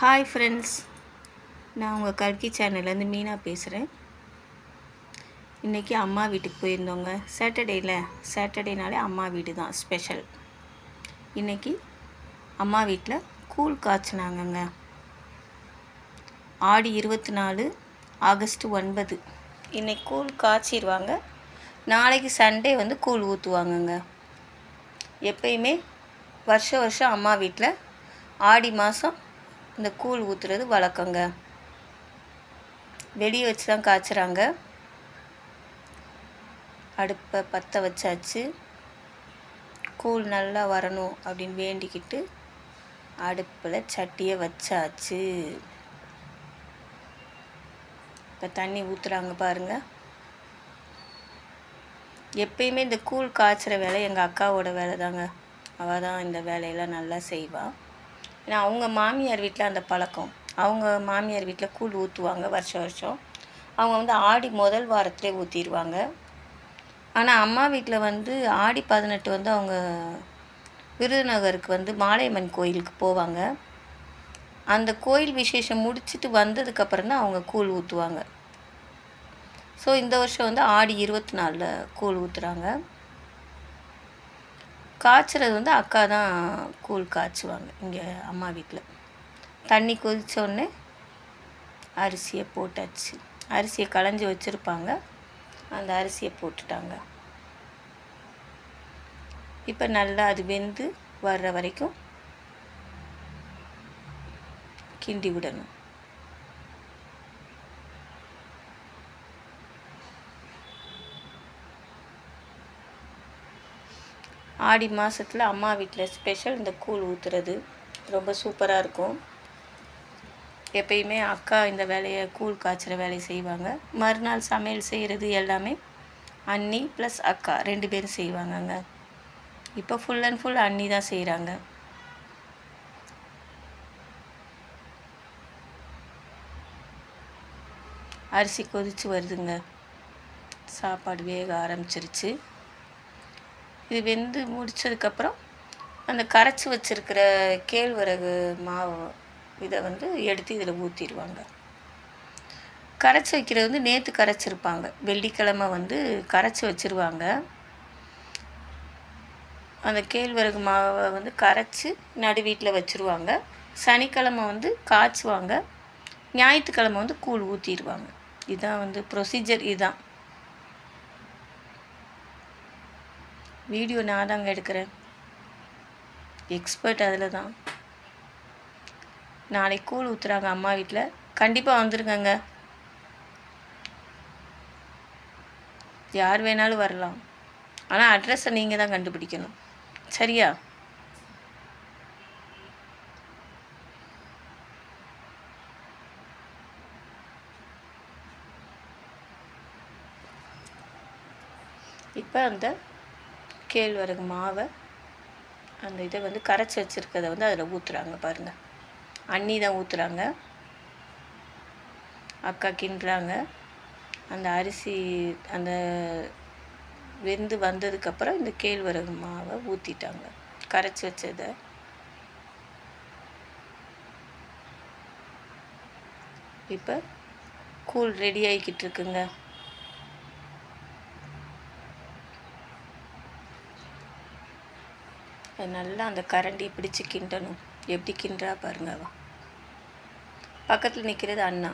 Hi friends, நான் உங்கள் கல்கி சேனல்லேருந்து மீனா பேசுகிறேன். இன்றைக்கி அம்மா வீட்டுக்கு போயிருந்தோங்க. சாட்டர்டேனாலே அம்மா வீடு தான் ஸ்பெஷல். இன்றைக்கி அம்மா வீட்டில் கூழ் காய்ச்சினாங்கங்க. ஆடி 24 ஆகஸ்ட் 9 இன்றைக்கி கூழ் காய்ச்சிடுவாங்க. நாளைக்கு சண்டே வந்து கூழ் ஊற்றுவாங்கங்க. எப்பயுமே வருஷம் அம்மா வீட்டில் ஆடி மாதம் இந்த கூழ் ஊற்றுறது வழக்கங்க. வெளியே வச்சு தான் காய்ச்சுறாங்க. அடுப்பை பற்ற வச்சாச்சு. கூழ் நல்லா வரணும் அப்படின்னு வேண்டிக்கிட்டு அடுப்பில் சட்டியை வச்சாச்சு. இப்போ தண்ணி ஊற்றுறாங்க பாருங்கள். எப்பயுமே இந்த கூழ் காய்ச்சுற வேலை எங்கள் அக்காவோட வேலை தாங்க. அவள் தான் இந்த வேலையெல்லாம் நல்லா செய்வாள். ஏன்னா அவங்க மாமியார் வீட்டில் அந்த பழக்கம். அவங்க மாமியார் வீட்டில் கூழ் ஊற்றுவாங்க வருஷம். அவங்க வந்து ஆடி முதல் வாரத்திலே ஊற்றிடுவாங்க. ஆனால் அம்மா வீட்டில் வந்து ஆடி 18 வந்து அவங்க விருதுநகருக்கு வந்து மாலையம்மன் கோயிலுக்கு போவாங்க. அந்த கோயில் விசேஷம் முடிச்சுட்டு வந்ததுக்கப்புறம் தான் அவங்க கூழ் ஊற்றுவாங்க. ஸோ இந்த வருஷம் வந்து ஆடி 24 கூழ் ஊற்றுறாங்க. காய்ச்சறது வந்து அக்கா தான் கூழ் காய்ச்சுவாங்க. இங்கே அம்மா வீட்டில் தண்ணி கொதித்தோடனே அரிசியை போட்டாச்சு. அரிசியை களைஞ்சி வச்சுருப்பாங்க. அந்த அரிசியை போட்டுட்டாங்க. இப்போ நல்லா அது வெந்து வர்ற வரைக்கும் கிண்டி விடணும். ஆடி மாதத்தில் அம்மா வீட்டில் ஸ்பெஷல் இந்த கூழ் ஊற்றுறது ரொம்ப சூப்பராக இருக்கும். எப்பயுமே அக்கா இந்த வேலையை கூழ் காய்ச்சுற வேலையை செய்வாங்க. மறுநாள் சமையல் செய்கிறது எல்லாமே அண்ணி ப்ளஸ் அக்கா 2 பேரும் செய்வாங்கங்க. இப்போ ஃபுல் அண்ட் ஃபுல் அண்ணி தான் செய்கிறாங்க. அரிசி கொதித்து வருதுங்க. சாப்பாடு வேக ஆரம்பிச்சிருச்சு. இது வெந்து முடித்ததுக்கப்புறம் அந்த கரைச்சி வச்சுருக்கிற கேழ்வரகு மாவு இதை வந்து எடுத்து இதில் ஊற்றிடுவாங்க. கரைச்சி வைக்கிறது வந்து நேற்று கரைச்சிருப்பாங்க. வெள்ளிக்கிழமை வந்து கரைச்சி வச்சுருவாங்க. அந்த கேழ்வரகு மாவை வந்து கரைச்சி நடு வீட்டில் வச்சுருவாங்க. சனிக்கிழமை வந்து காய்ச்சுவாங்க. ஞாயிற்றுக்கிழமை வந்து கூழ் ஊற்றிடுவாங்க. இதுதான் வந்து ப்ரொசீஜர். இதுதான் வீடியோ நான் தாங்க எடுக்கிறேன். எக்ஸ்பர்ட் அதில் தான். நாளைக்கு கூழ் ஊற்றுறாங்க அம்மா வீட்டில். கண்டிப்பாக வந்துருங்கங்க. யார் வேணாலும் வரலாம். ஆனால் அட்ரஸை நீங்கள் தான் கண்டுபிடிக்கணும். சரியா? இப்போ அந்த கேழ்வரகு மாவை அந்த இதை வந்து கரைச்சி வச்சுருக்கதை வந்து அதில் ஊற்றுறாங்க பாருங்கள். அண்ணி தான் ஊற்றுறாங்க. அக்கா கிண்டுறாங்க. அந்த அரிசி அந்த வெந்து வந்ததுக்கப்புறம் இந்த கேழ்வரகு மாவை ஊற்றிட்டாங்க, கரைச்சி வச்சதை. இப்போ கூழ் ரெடி ஆகிக்கிட்டு இருக்குங்க. நல்லா அந்த கரண்டி பிடிச்சி கிண்டணும். எப்படி கிண்டுறா பாருங்க. பக்கத்தில் நிற்கிறது அண்ணா.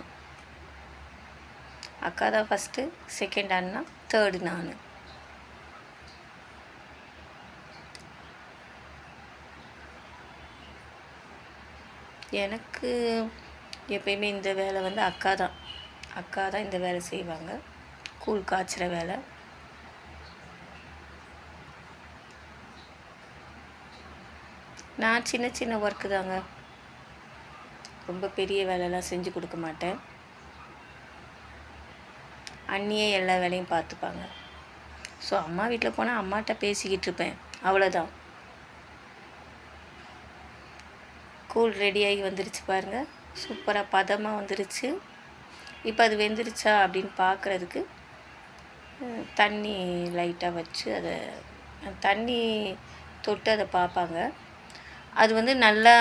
அக்கா தான் ஃபஸ்ட்டு, செகண்ட் அண்ணா, தேர்டு நான். எனக்கு எப்பயுமே இந்த வேலை வந்து அக்கா தான் இந்த வேலை செய்வாங்க. கூழ் காய்ச்சுற வேலை. நான் சின்ன ஒர்க்கு தாங்க. ரொம்ப பெரிய வேலைலாம் செஞ்சு கொடுக்க மாட்டேன். அண்ணியே எல்லா வேலையும் பார்த்துப்பாங்க. ஸோ அம்மா வீட்டில் போனால் அம்மாட்ட பேசிக்கிட்டு இருப்பேன், அவ்வளோதான். கூழ் ரெடியாகி வந்துருச்சு பாருங்கள். சூப்பராக பதமாக வந்துருச்சு. இப்போ அது வெந்துருச்சா அப்படின்னு பார்க்குறதுக்கு தண்ணி லைட்டாக வச்சு அதை தண்ணி தொட்டு அதை பார்ப்பாங்க. அது வந்து நல்லா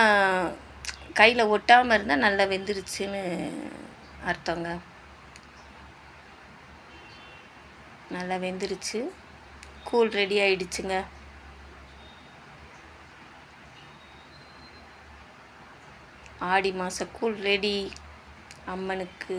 கையில் ஒட்டாமல் இருந்தால் நல்லா வெந்துருச்சுன்னு அர்த்தங்க. நல்லா வெந்துருச்சு. கூழ் ரெடி ஆயிடுச்சுங்க. ஆடி மாத கூழ் ரெடி அம்மனுக்கு.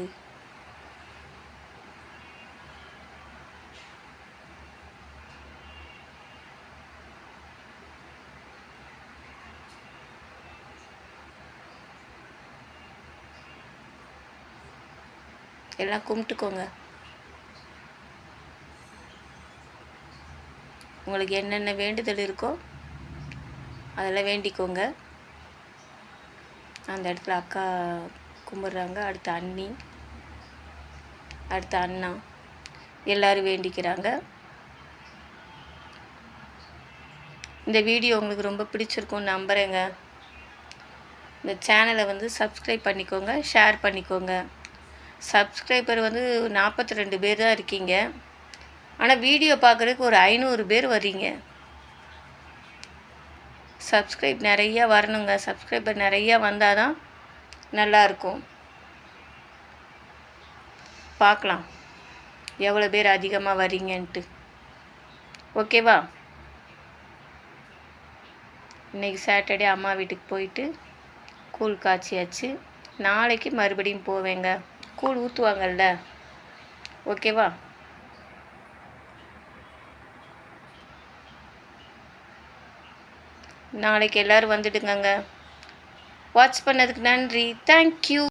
எல்லாம் கும்பிட்டுக்கோங்க. உங்களுக்கு என்னென்ன வேண்டுதல் இருக்கோ அதெல்லாம் வேண்டிக்கோங்க. அந்த இடத்துல அக்கா கும்பிட்றாங்க, அடுத்து அண்ணி, அடுத்து அண்ணா, எல்லோரும் வேண்டிக்கிறாங்க. இந்த வீடியோ உங்களுக்கு ரொம்ப பிடிச்சிருக்கும்னு நம்புகிறேங்க. இந்த சேனலை வந்து சப்ஸ்கிரைப் பண்ணிக்கோங்க, ஷேர் பண்ணிக்கோங்க. சப்ஸ்கிரைபர் வந்து 42 பேர் தான் இருக்கீங்க. ஆனால் வீடியோ பார்க்குறதுக்கு ஒரு 500 பேர் வர்றீங்க. சப்ஸ்கிரைப் நிறையா வரணுங்க. சப்ஸ்கிரைபர் நிறையா வந்தால் தான் நல்லாயிருக்கும். பார்க்கலாம் எவ்வளோ பேர் அதிகமாக வர்றீங்கன்ட்டு. ஓகேவா? இன்றைக்கி சாட்டர்டே அம்மா வீட்டுக்கு போயிட்டு கூழ் காய்ச்சியாச்சு. நாளைக்கு மறுபடியும் போவேங்க. கூழ் ஊற்றுவாங்கல்ல. ஓகேவா? நாளைக்கு எல்லோரும் வந்துடுங்கங்க. வாட்ச் பண்ணதுக்கு நன்றி. தேங்க்யூ.